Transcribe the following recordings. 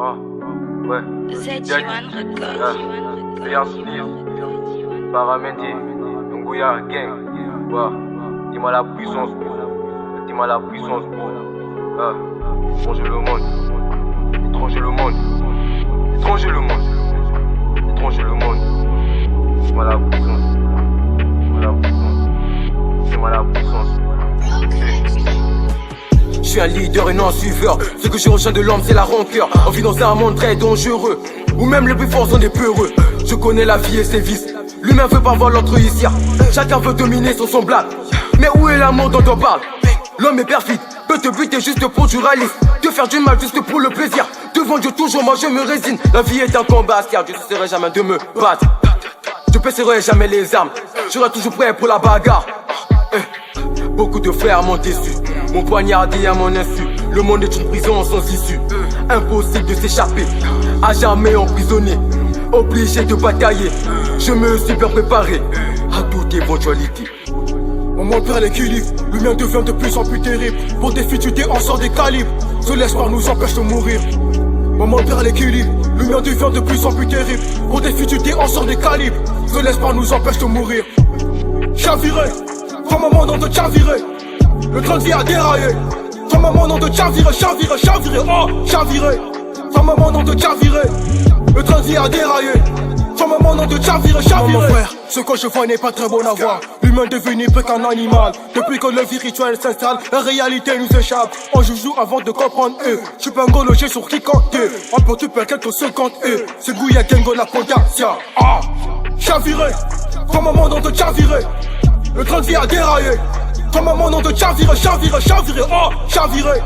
Ah, ouais. Z1 Records. Léa Smith, Paramendi, Ngouya Gang. Ouais. Dis-moi la puissance, bro. Dis-moi la puissance, bro. Étranger le monde. Étranger le monde. Étranger le monde. Étranger le monde. Dis-moi la puissance. Dis-moi la puissance. Dis-moi la puissance. Je suis un leader et non un suiveur. Ce que je retiens de l'homme, c'est la rancœur. On vit dans un monde très dangereux, où même les plus forts sont des peureux. Je connais la vie et ses vices. L'humain veut pas voir l'autre ici. Chacun veut dominer son semblable. Mais où est l'amour dont on parle? L'homme est perfide, peut te buter juste pour du réalisme, te faire du mal juste pour le plaisir. Devant Dieu toujours moi je me résigne. La vie est un combat, car je ne cesserai jamais de me battre. Je baisserai jamais les armes, je serai toujours prêt pour la bagarre. Beaucoup de frères m'ont déçu, m'ont poignardé à mon insu. Le monde est une prison sans issue, impossible de s'échapper, à jamais emprisonné, obligé de batailler. Je me suis bien préparé à toute éventualité. Maman perd l'équilibre, le mien devient de plus en plus terrible. Pour des futilités on sort des calibres, ce l'espoir nous empêche de mourir. Maman perd l'équilibre, le mien devient de plus en plus terrible. Pour des futilités on sort des calibres, ce l'espoir nous empêche de mourir. Chaviré, ton maman non de chaviré, le train de vie a déraillé. Ton maman non de chaviré, chaviré, chaviré, oh chaviré. Ton maman non de chaviré, le train de vie a déraillé. Ton maman non de chaviré, chaviré. Mon frère, ce que je vois n'est pas très bon à voir. L'humain devenu plus qu'un animal. Depuis que le vie rituel s'installe, la réalité nous échappe. On joue avant de comprendre, je suis pas un go logé sur qui compter. On peut tu perdre quelques secondes, c'est Gouya Gengo la potentiel. Ah, chaviré, ton maman non de chaviré, le train de vie a déraillé. Ton maman non de chaviré, chaviré, chaviré, oh chaviré.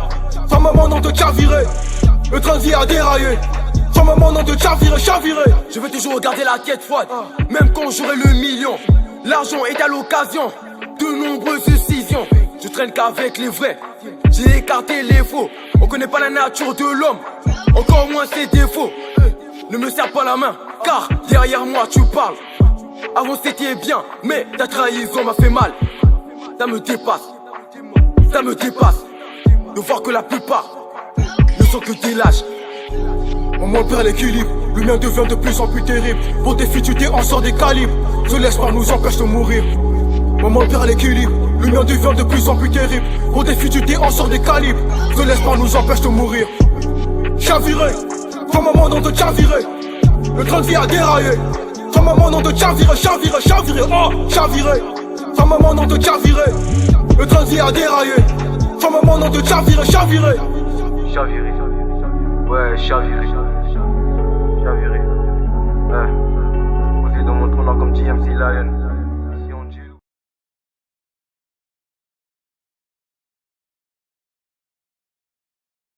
Ton maman non de chaviré, le train de vie a déraillé. Ton maman non de chaviré, chaviré. Je veux toujours garder la tête froide, même quand j'aurai le million. L'argent est à l'occasion de nombreuses décisions. Je traîne qu'avec les vrais, j'ai écarté les faux. On connaît pas la nature de l'homme, encore moins ses défauts. Ne me serre pas la main, car derrière moi tu parles. Avant c'était bien, mais ta trahison m'a fait mal. Ça me dépasse, ça me dépasse de voir que la plupart ne sont que des lâches. Maman perd l'équilibre, le mien devient de plus en plus terrible. Pour des futilités on sort des calibres, ce l'espoir nous empêche de mourir. Maman perd l'équilibre, le mien devient de plus en plus terrible. Pour des futilités on sort des calibres, ce l'espoir nous empêche de mourir. Chaviré, ton maman non de chaviré, le train de vie a déraillé. Ton maman non de chaviré, chaviré, chaviré, oh chaviré. Ton maman non de chaviré, le train de vie a déraillé. Ton maman non de chaviré, chaviré. Chaviré, ouais, chaviré. Chaviré. Posé dans mon trône comme TMC Lion.